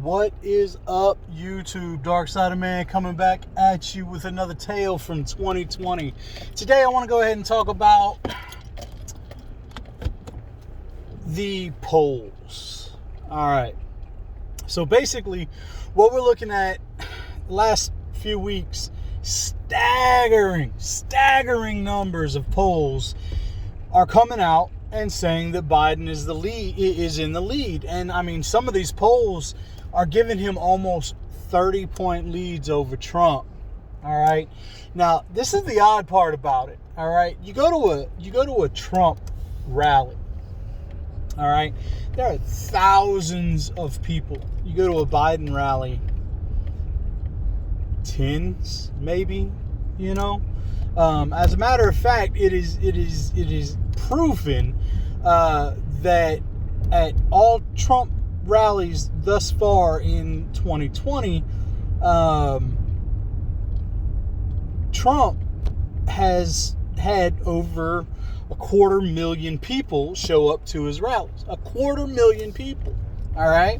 What is up, YouTube? Dark Side of Man coming back at you with another tale from 2020. Today I want to go ahead and talk about the polls. Alright, so basically what we're looking at last few weeks, staggering numbers of polls are coming out and saying that Biden is in the lead. And I mean, some of these polls are giving him almost 30-point leads over Trump. All right. Now, this is the odd part about it. All right. You go to a Trump rally. All right. There are thousands of people. You go to a Biden rally, tens, maybe, you know. As a matter of fact, it is proven that at all Trump rallies thus far in 2020, Trump has had over 250,000 people show up to his rallies. 250,000 people. All right.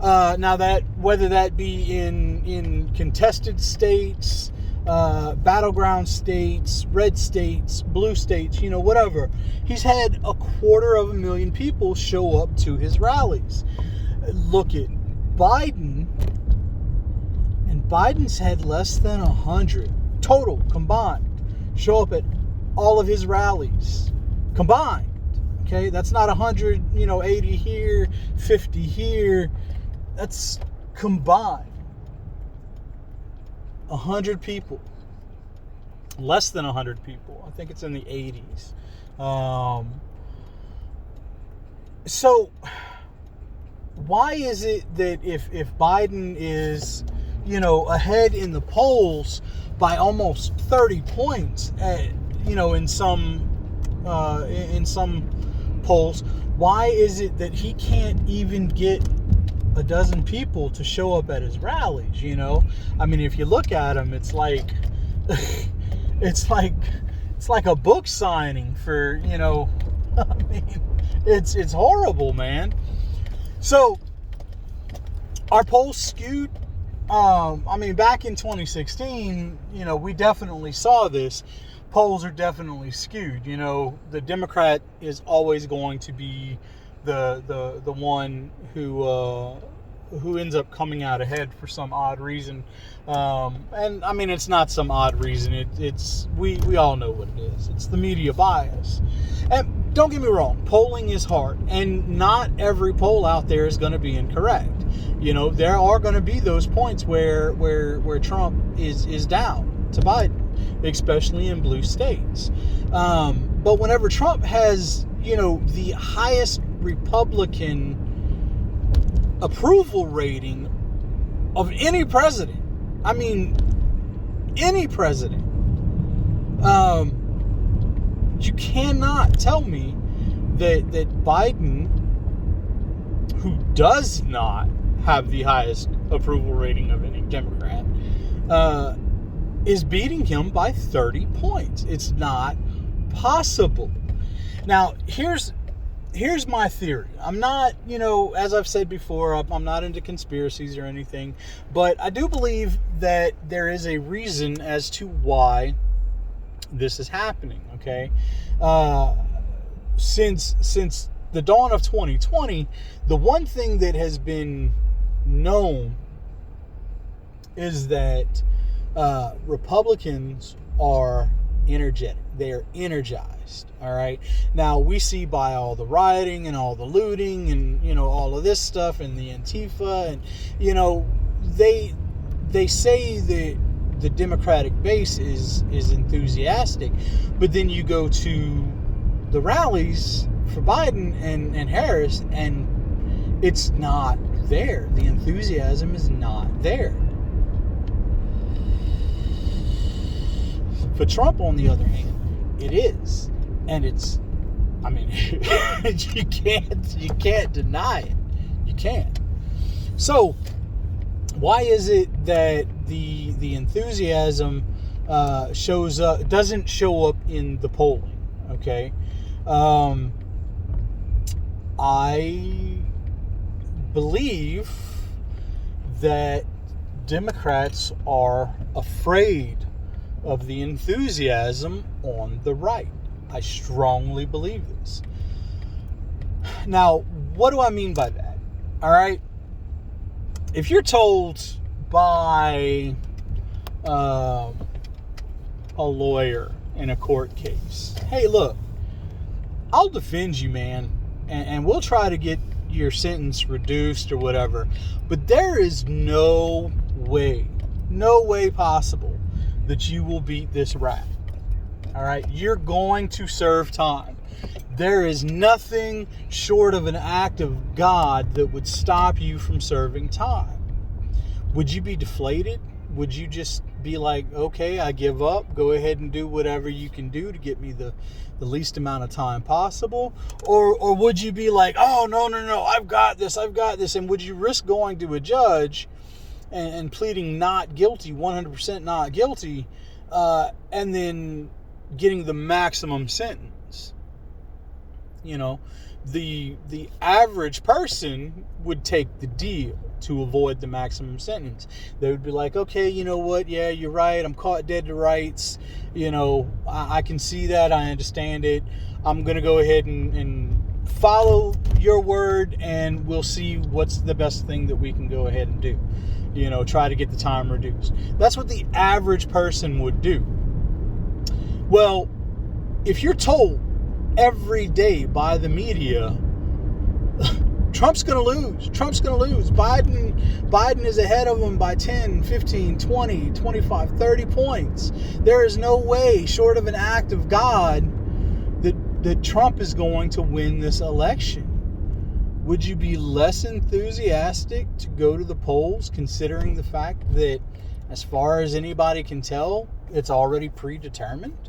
Now that whether that be in contested states, battleground states, red states, blue states, you know, whatever, he's had 250,000 people show up to his rallies. Look at Biden, and Biden's had less than 100 total combined show up at all of his rallies combined. Okay, that's not 100, 80 here, 50 here. That's combined. 100 people, less than 100 people. I think it's in the 80s. So why is it that if Biden is, ahead in the polls by almost 30 points in some polls, why is it that he can't even get a dozen people to show up at his rallies? I mean, if you look at him, it's like it's like a book signing for, I mean, it's horrible, man. So our polls skewed. I mean, back in 2016, we definitely saw this. Polls are definitely skewed. The Democrat is always going to be the one who ends up coming out ahead for some odd reason. And I mean, it's not some odd reason. It's we all know what it is. It's the media bias. And don't get me wrong, polling is hard, and not every poll out there is going to be incorrect. There are going to be those points where Trump is down to Biden, especially in blue states. But whenever Trump has, the highest Republican approval rating of any president, I mean, any president, you cannot tell me that Biden, who does not have the highest approval rating of any Democrat, is beating him by 30 points. It's not possible. Now, here's my theory. I'm not, as I've said before, I'm not into conspiracies or anything, but I do believe that there is a reason as to why this is happening, okay? Since the dawn of 2020, the one thing that has been known is that Republicans are energetic. They are energized. All right. Now we see by all the rioting and all the looting and all of this stuff and the Antifa and they say that the Democratic base is enthusiastic, but then you go to the rallies for Biden and Harris and it's not there. The enthusiasm is not there. For Trump, on the other hand, it is. And it's, I mean, you can't deny it. You can't. So, why is it that the enthusiasm doesn't show up in the polling? Okay. I believe that Democrats are afraid of the enthusiasm on the right. I strongly believe this. Now, what do I mean by that? All right. If you're told by a lawyer in a court case, hey, look, I'll defend you, man, and we'll try to get your sentence reduced or whatever, but there is no way possible that you will beat this rat. All right, you're going to serve time. There is nothing short of an act of God that would stop you from serving time. Would you be deflated? Would you just be like, okay, I give up, go ahead and do whatever you can do to get me the least amount of time possible? Or would you be like, oh, no, I've got this, and would you risk going to a judge and pleading not guilty, 100% not guilty, and then getting the maximum sentence? You know, the average person would take the deal to avoid the maximum sentence. They would be like, okay, you know what? Yeah, you're right. I'm caught dead to rights. You know, I can see that. I understand it. I'm going to go ahead and follow your word, and we'll see what's the best thing that we can go ahead and do. You know, try to get the time reduced. That's what the average person would do. Well, if you're told every day by the media, Trump's going to lose. Biden is ahead of him by 10, 15, 20, 25, 30 points. There is no way, short of an act of God, that Trump is going to win this election. Would you be less enthusiastic to go to the polls, considering the fact that, as far as anybody can tell, it's already predetermined?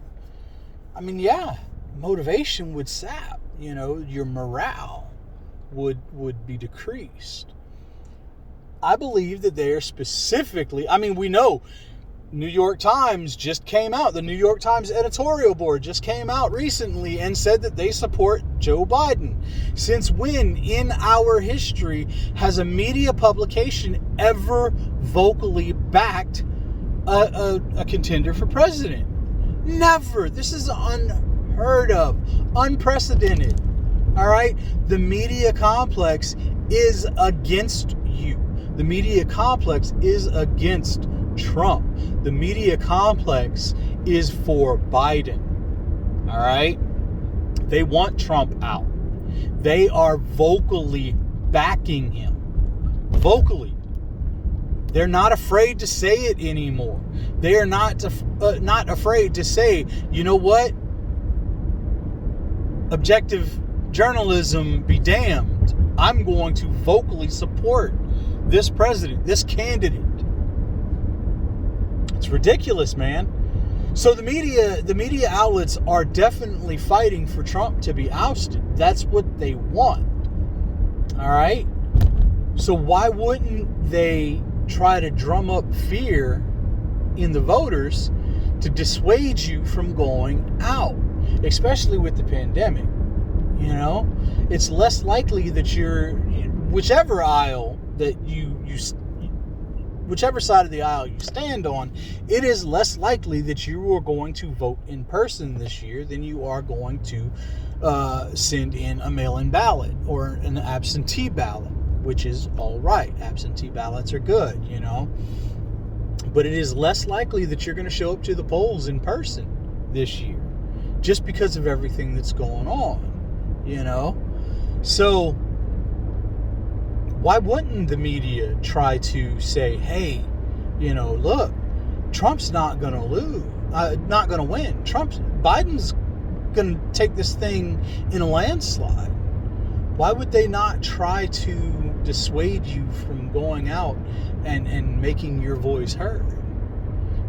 I mean, yeah, motivation would sap. You know, your morale would be decreased. I believe that they are specifically, I mean, we know New York Times just came out. The New York Times editorial board just came out recently and said that they support Joe Biden. Since when in our history has a media publication ever vocally backed a contender for president? Never. This is unheard of, unprecedented. All right? The media complex is against you. The media complex is against Trump. The media complex is for Biden. All right? They want Trump out. They are vocally backing him. Vocally. They're not afraid to say it anymore. They are not afraid to say, you know what? Objective journalism be damned. I'm going to vocally support this president, this candidate. It's ridiculous, man. So the media outlets are definitely fighting for Trump to be ousted. That's what they want. All right? So why wouldn't they try to drum up fear in the voters to dissuade you from going out, especially with the pandemic? You know, it's less likely that whichever side of the aisle you stand on, it is less likely that you are going to vote in person this year than you are going to send in a mail-in ballot or an absentee ballot, which is all right. Absentee ballots are good, you know. But it is less likely that you're going to show up to the polls in person this year just because of everything that's going on. You know, so why wouldn't the media try to say, hey, you know, look, Trump's not going to lose, not going to win. Biden's going to take this thing in a landslide. Why would they not try to dissuade you from going out and making your voice heard?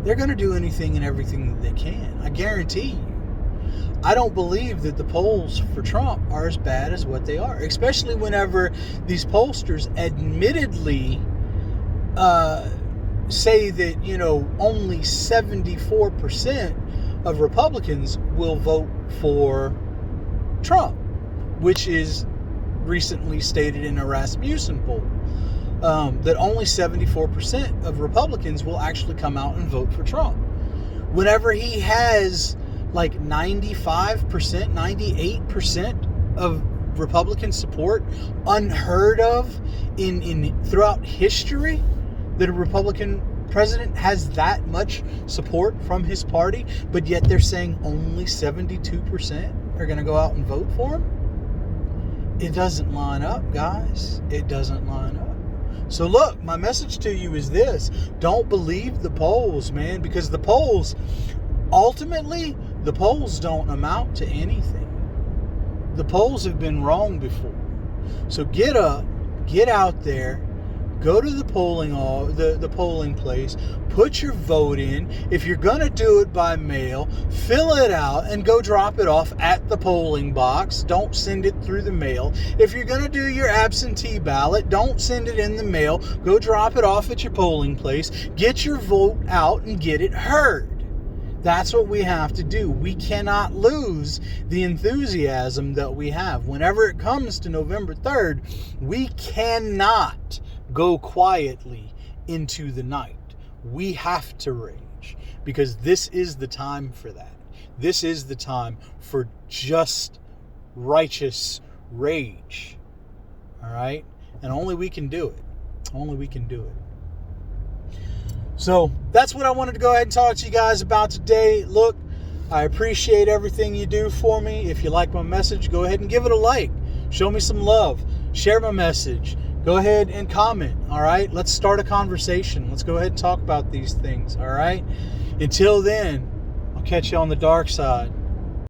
They're going to do anything and everything that they can. I guarantee you. I don't believe that the polls for Trump are as bad as what they are, especially whenever these pollsters admittedly say that, you know, only 74% of Republicans will vote for Trump, which is recently stated in a Rasmussen poll. that only 74% of Republicans will actually come out and vote for Trump. Whenever he has like 95%, 98% of Republican support, unheard of in throughout history, that a Republican president has that much support from his party, but yet they're saying only 72% are going to go out and vote for him. It doesn't line up, guys. It doesn't line up. So look, my message to you is this: don't believe the polls, man, because the polls, ultimately, the polls don't amount to anything. The polls have been wrong before. So get up, get out there, go to the polling place, put your vote in. If you're going to do it by mail, fill it out and go drop it off at the polling box. Don't send it through the mail. If you're going to do your absentee ballot, don't send it in the mail. Go drop it off at your polling place. Get your vote out and get it heard. That's what we have to do. We cannot lose the enthusiasm that we have. Whenever it comes to November 3rd, we cannot go quietly into the night. We have to rage, because this is the time for that. This is the time for just righteous rage. All right? And only we can do it. Only we can do it. So that's what I wanted to go ahead and talk to you guys about today. Look, I appreciate everything you do for me. If you like my message, go ahead and give it a like. Show me some love. Share my message. Go ahead and comment, all right? Let's start a conversation. Let's go ahead and talk about these things, all right? Until then, I'll catch you on the dark side.